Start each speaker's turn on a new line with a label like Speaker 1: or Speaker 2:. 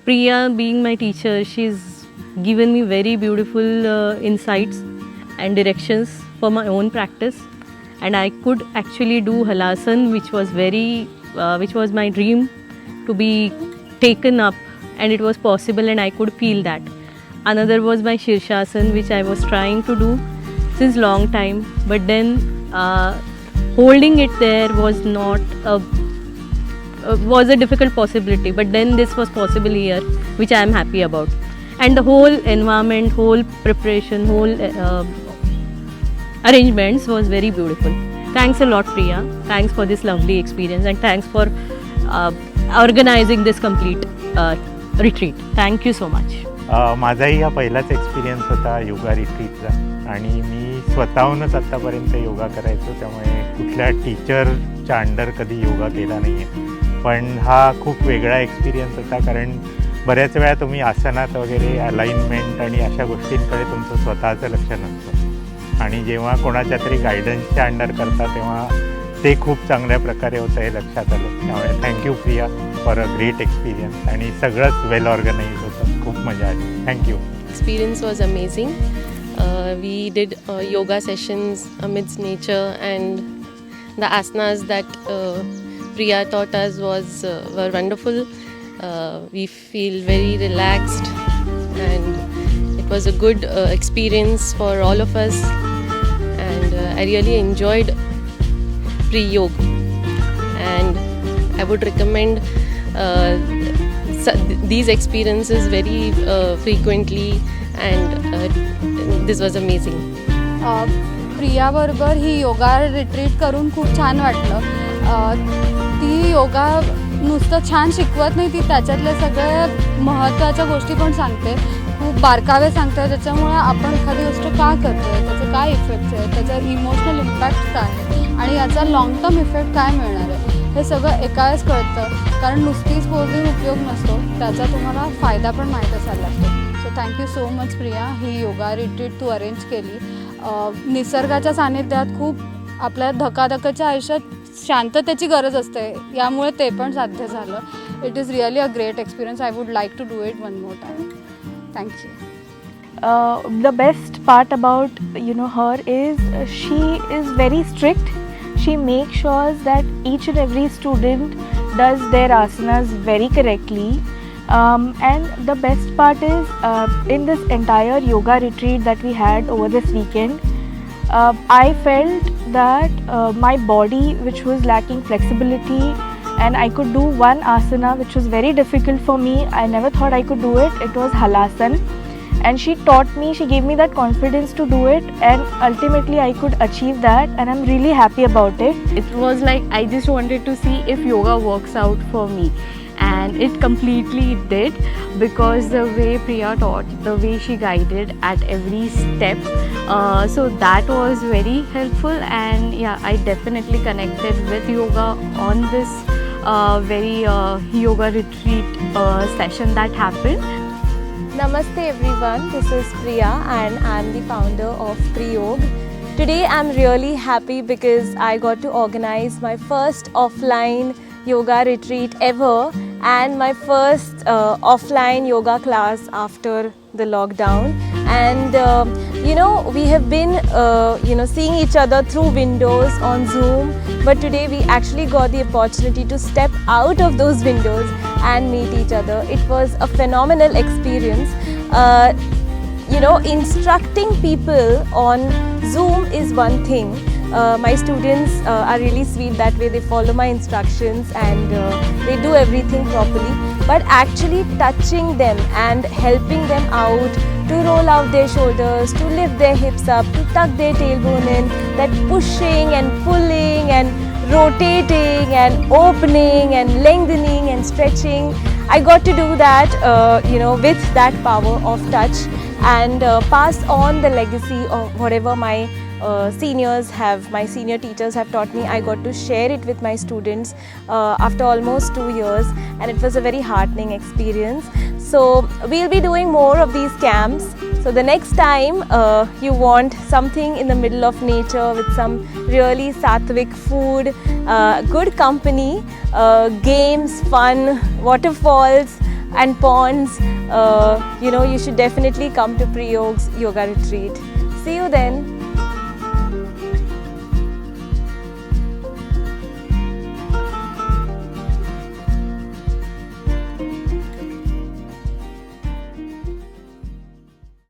Speaker 1: Priya, being my teacher, she's given me very beautiful insights and directions for my own practice, and I could actually do halasan, which was my dream to be taken up, and it was possible, and I could feel that. Another was my Shirshasana, which I was trying to do since long time, but then holding it there was a difficult possibility. But then this was possible here, which I am happy about. And the whole environment, whole preparation, whole arrangements was very beautiful. Thanks a lot, Priya. Thanks for this lovely experience, and thanks for organizing this complete retreat. Thank you so much.
Speaker 2: माझाही हा पहिलाच experience होता योगा रिट्रीटचा, आणि मी स्वतःहूनच आत्तापर्यंत योगा करायचो, त्यामुळे कुठल्या टीचरच्या अंडर कधी योगा केला नाही आहे. पण हा खूप वेगळा एक्सपिरियन्स होता, कारण बऱ्याच वेळा तुम्ही आसनात वगैरे अलाइनमेंट आणि अशा गोष्टींकडे तुमचं स्वतःचं लक्ष नसतं, आणि जेव्हा कोणाच्या तरी गायडन्सच्या अंडर करता तेव्हा ते खूप चांगल्या प्रकारे होतं हे लक्षात आलं. त्यामुळे thank you Priya for a great experience, आणि सगळंच वेल ऑर्गनाइज होतं. खूप मजा आली. Thank you.
Speaker 3: Experience was amazing. We did yoga sessions amidst nature, and the asanas that Priya taught us were wonderful. We feel very relaxed, and it was a good experience for all of us, and I really enjoyed pre-yoga, and I would recommend these experiences very frequently, and this was amazing.
Speaker 4: प्रियाबरोबर ही yoga retreat करून खूप छान वाटलं. ती योगा नुसतं छान शिकवत नाही, ती त्याच्यातल्या सगळ्या महत्त्वाच्या गोष्टी पण सांगते, खूप बारकावे सांगते, त्याच्यामुळे आपण एखादी गोष्ट का करतो आहे, त्याचे काय इफेक्ट्स आहे, त्याचा इमोशनल इम्पॅक्ट काय आहे, आणि याचा लाँग टर्म इफेक्ट काय मिळणार आहे, हे सगळं एका वेळेस कळतं. कारण नुसतीच बोलून उपयोग नसतो, त्याचा तुम्हाला फायदा पण माहीत असायला लागतो. सो थँक्यू सो मच प्रिया, ही योगा रिट्रीट तू अरेंज केली. निसर्गाच्या सानिध्यात खूप आपल्या धकाधकीच्या आयुष्यात शांततेची गरज असते, यामुळे ते पण साध्य झालं. It is really a great experience. I would like to do it one more time. Thank you.
Speaker 5: The best part about her is she is very strict. She makes sure that each and every student does their asanas very correctly. And the best part is in this entire yoga retreat that we had over this weekend, I felt that my body, which was lacking flexibility, and I could do one asana which was very difficult for me. I never thought I could do it. It was halasan, and she taught me, she gave me that confidence to do it, and ultimately I could achieve that, and I'm really happy about it.
Speaker 1: It was like I just wanted to see if yoga works out for me, and it completely did, because the way Priya taught, the way she guided at every step, so that was very helpful. And yeah, I definitely connected with yoga on this very yoga retreat session that happened.
Speaker 6: Namaste everyone, this is Priya and I'm the founder of Priyog. Today I'm really happy because I got to organize my first offline yoga retreat ever, and my first offline yoga class after the lockdown. And we have been seeing each other through windows on Zoom, but today we actually got the opportunity to step out of those windows and meet each other. It was a phenomenal experience. Instructing people on Zoom is one thing. My students are really sweet that way. They follow my instructions and they do everything properly. But actually touching them and helping them out to roll out their shoulders, to lift their hips up, to tuck their tailbone in, that pushing and pulling and rotating and opening and lengthening and stretching, I got to do that with that power of touch, and pass on the legacy of whatever my my senior teachers have taught me. I got to share it with my students after almost 2 years, and it was a very heartening experience. So we'll be doing more of these camps. So the next time you want something in the middle of nature with some really sattvic food, good company, games, fun, waterfalls, and ponds, you should definitely come to Priyog's yoga retreat. See you then.